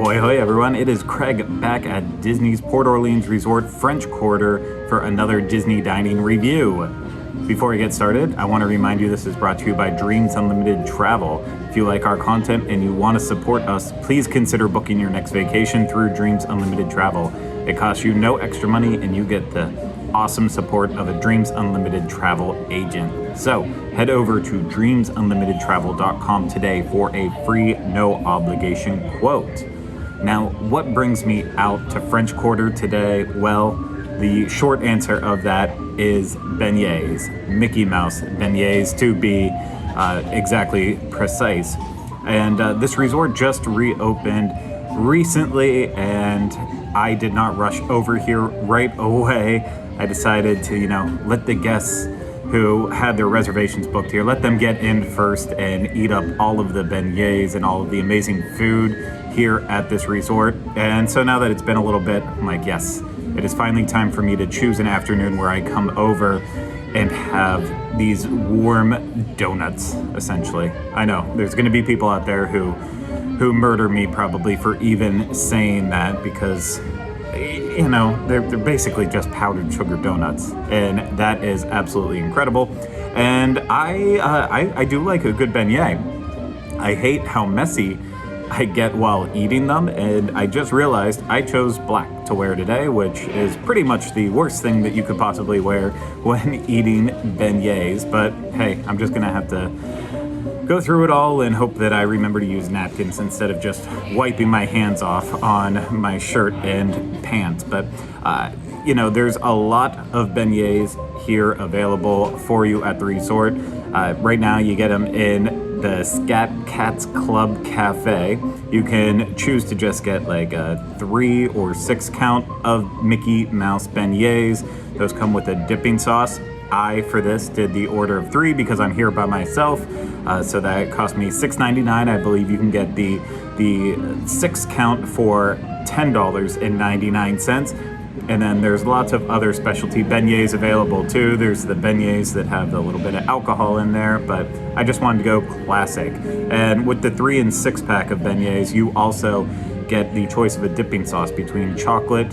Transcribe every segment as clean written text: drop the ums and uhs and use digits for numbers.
Ahoy, hoy, everyone. It is Craig back at Disney's Port Orleans Resort French Quarter for another Disney dining review. Before we get started, I want to remind you this is brought to you by Dreams Unlimited Travel. If you like our content and you want to support us, please consider booking your next vacation through Dreams Unlimited Travel. It costs you no extra money and you get the awesome support of a Dreams Unlimited Travel agent. So head over to dreamsunlimitedtravel.com today for a free, no obligation quote. Now, what brings me out to French Quarter today? Well, the short answer of that is beignets, Mickey Mouse beignets to be exactly precise. And this resort just reopened recently, and I did not rush over here right away. I decided to, let the guests who had their reservations booked here, let them get in first and eat up all of the beignets and all of the amazing food here at this resort. And so now that it's been a little bit, I'm like, yes, it is finally time for me to choose an afternoon where I come over and have these warm donuts, essentially. I know, there's gonna be people out there who murder me probably for even saying that, because they're basically just powdered sugar donuts, and that is absolutely incredible. And I do like a good beignet. I hate how messy I get while eating them, and I just realized I chose black to wear today, which is pretty much the worst thing that you could possibly wear when eating beignets. But hey, I'm just gonna have to go through it all and hope that I remember to use napkins instead of just wiping my hands off on my shirt and pants. But there's a lot of beignets here available for you at the resort. Right now you get them in the Scat Cats Club Cafe. You can choose to just get like a 3 or 6 count of Mickey Mouse beignets. Those come with a dipping sauce. I, for this, did the order of 3 because I'm here by myself, so that cost me $6.99. I believe you can get the 6 count for $10.99. And then there's lots of other specialty beignets available too. There's the beignets that have a little bit of alcohol in there, but I just wanted to go classic. And with the 3 and 6 pack of beignets, you also get the choice of a dipping sauce between chocolate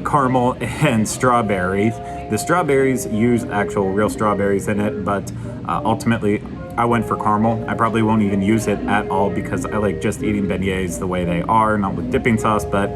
caramel, and strawberries. The strawberries use actual real strawberries in it, but ultimately I went for caramel. I probably won't even use it at all because I like just eating beignets the way they are, not with dipping sauce. But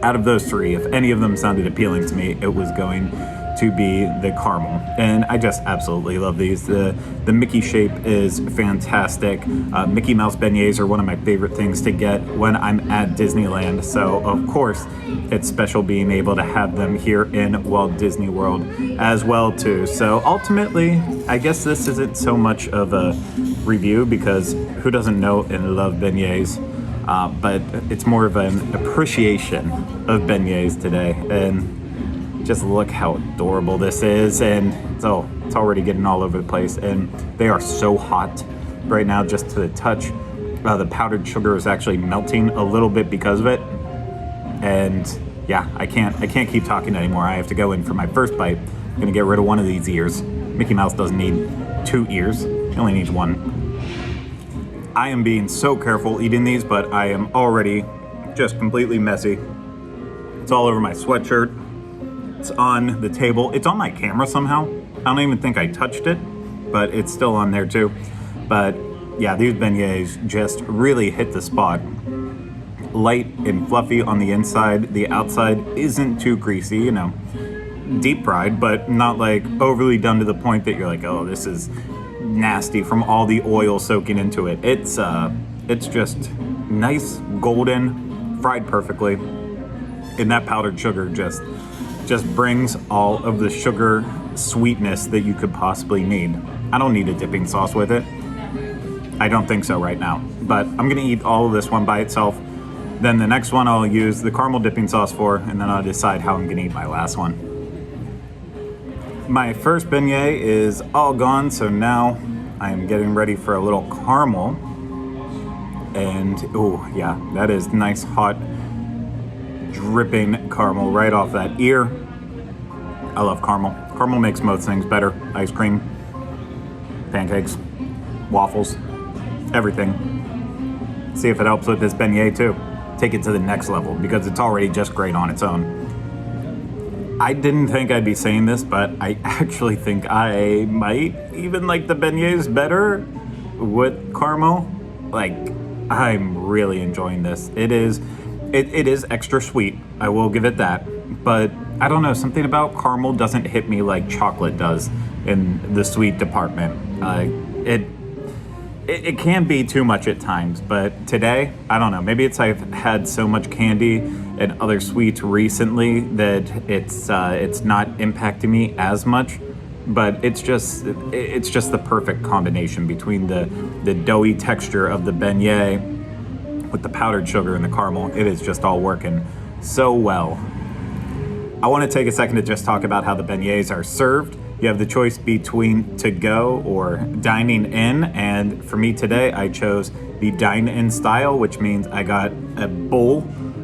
out of those 3, if any of them sounded appealing to me, it was going to be the caramel. And I just absolutely love these. The Mickey shape is fantastic. Mickey Mouse beignets are one of my favorite things to get when I'm at Disneyland. So of course, it's special being able to have them here in Walt Disney World as well too. So ultimately, I guess this isn't so much of a review because who doesn't know and love beignets? But it's more of an appreciation of beignets today. And just look how adorable this is, and it's already getting all over the place, and they are so hot right now just to the touch. The powdered sugar is actually melting a little bit because of it, and yeah, I can't keep talking anymore. I have to go in for my first bite. I'm gonna get rid of one of these ears. Mickey Mouse doesn't need 2 ears, he only needs 1. I am being so careful eating these, but I am already just completely messy. It's all over my sweatshirt. It's on the table. It's on my camera somehow. I don't even think I touched it, but it's still on there too. But yeah, these beignets just really hit the spot. Light and fluffy on the inside. The outside isn't too greasy, deep fried, but not like overly done to the point that you're like, oh, this is nasty from all the oil soaking into it. It's just nice, golden, fried perfectly. And that powdered sugar just brings all of the sugar sweetness that you could possibly need. I don't need a dipping sauce with it. I don't think so right now, but I'm gonna eat all of this one by itself. Then the next one I'll use the caramel dipping sauce for, and then I'll decide how I'm gonna eat my last one. My first beignet is all gone, so now I'm getting ready for a little caramel. And oh yeah, that is nice hot dripping caramel right off that ear. I love caramel. Caramel makes most things better. Ice cream, pancakes, waffles, everything. see if it helps with this beignet too. Take it to the next level because it's already just great on its own. I didn't think I'd be saying this, but I actually think I might even like the beignets better with caramel. Like, I'm really enjoying this. It is extra sweet, I will give it that. But I don't know, something about caramel doesn't hit me like chocolate does in the sweet department. It can be too much at times, but today, I don't know, maybe it's I've had so much candy and other sweets recently that it's not impacting me as much, but it's just the perfect combination between the doughy texture of the beignet with the powdered sugar and the caramel. It is just all working so well. I want to take a second to just talk about how the beignets are served. You have the choice between to-go or dining in, and for me today, I chose the dine-in style, which means I got a bowl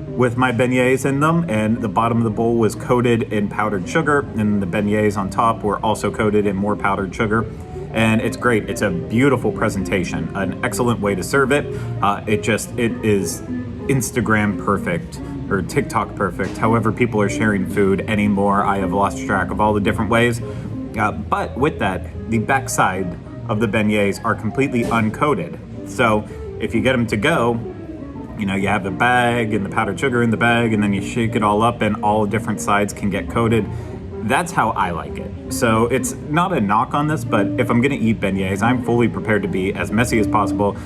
with my beignets in them, and the bottom of the bowl was coated in powdered sugar, and the beignets on top were also coated in more powdered sugar. And it's great. It's a beautiful presentation, an excellent way to serve it. It is Instagram perfect, or TikTok perfect, however people are sharing food anymore. I have lost track of all the different ways. But with that, the backside of the beignets are completely uncoated. So if you get them to go, you know, you have the bag and the powdered sugar in the bag, and then you shake it all up and all different sides can get coated. That's how I like it. So it's not a knock on this, but if I'm gonna eat beignets, I'm fully prepared to be as messy as possible,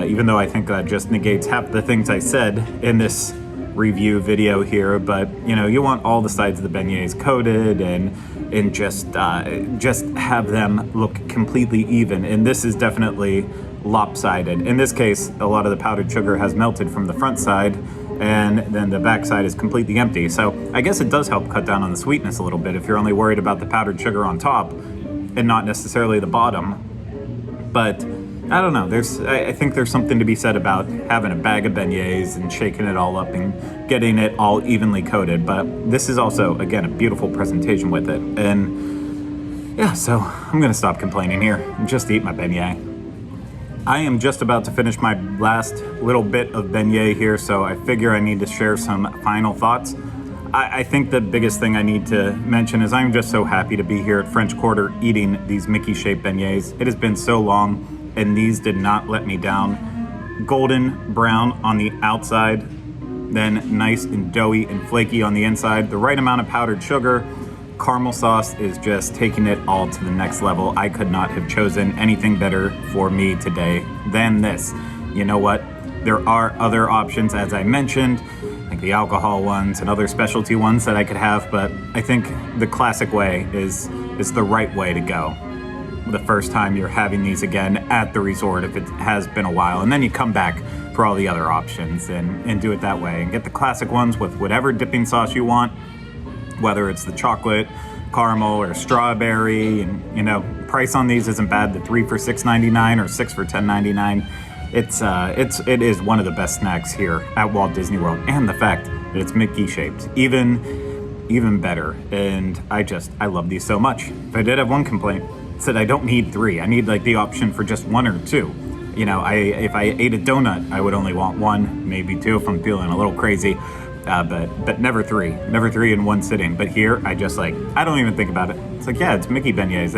even though I think that just negates half the things I said in this review video here. But you know, you want all the sides of the beignets coated and just have them look completely even. And this is definitely lopsided. In this case, a lot of the powdered sugar has melted from the front side, and then the back side is completely empty. So I guess it does help cut down on the sweetness a little bit if you're only worried about the powdered sugar on top and not necessarily the bottom. But I don't know, I think there's something to be said about having a bag of beignets and shaking it all up and getting it all evenly coated. But this is also, again, a beautiful presentation with it. And yeah, so I'm gonna stop complaining here and just eat my beignet. I am just about to finish my last little bit of beignet here, so I figure I need to share some final thoughts. I think the biggest thing I need to mention is I'm just so happy to be here at French Quarter eating these Mickey-shaped beignets. It has been so long, and these did not let me down. Golden brown on the outside, then nice and doughy and flaky on the inside. The right amount of powdered sugar. Caramel sauce is just taking it all to the next level. I could not have chosen anything better for me today than this. You know what? There are other options, as I mentioned, like the alcohol ones and other specialty ones that I could have, but I think the classic way is the right way to go. The first time you're having these again at the resort, if it has been a while, and then you come back for all the other options and do it that way and get the classic ones with whatever dipping sauce you want, whether it's the chocolate, caramel, or strawberry. And you know, price on these isn't bad. The 3 for $6.99 or 6 for $10.99. It is one of the best snacks here at Walt Disney World, and the fact that it's Mickey shaped, even better. And I love these so much. If I did have one complaint, it's that I don't need 3. I need like the option for just 1 or 2. You know, if I ate a donut, I would only want 1, maybe 2 if I'm feeling a little crazy. But never 3 in one sitting. But here, I don't even think about it. It's like, yeah, it's Mickey beignets.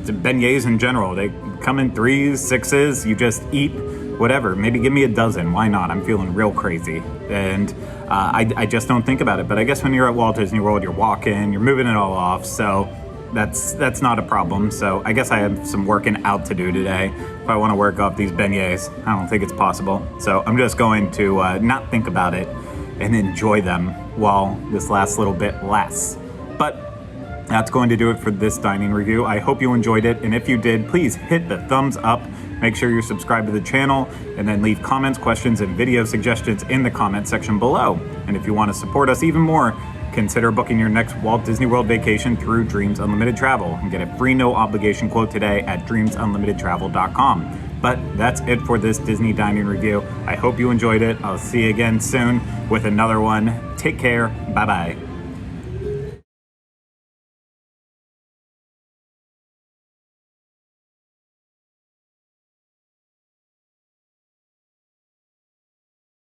The beignets in general, they come in 3s, 6s. You just eat whatever. Maybe give me a dozen. Why not? I'm feeling real crazy. And I just don't think about it. But I guess when you're at Walt Disney World, you're walking, you're moving it all off. So that's not a problem. So I guess I have some working out to do today. If I want to work off these beignets, I don't think it's possible. So I'm just going to not think about it and enjoy them while this last little bit lasts. But that's going to do it for this dining review. I hope you enjoyed it, and if you did, please hit the thumbs up. Make sure you're subscribed to the channel, and then leave comments, questions, and video suggestions in the comment section below. And if you want to support us even more, consider booking your next Walt Disney World vacation through Dreams Unlimited Travel and get a free no obligation quote today at dreamsunlimitedtravel.com. But that's it for this Disney dining review. I hope you enjoyed it. I'll see you again soon with another one. Take care. Bye-bye.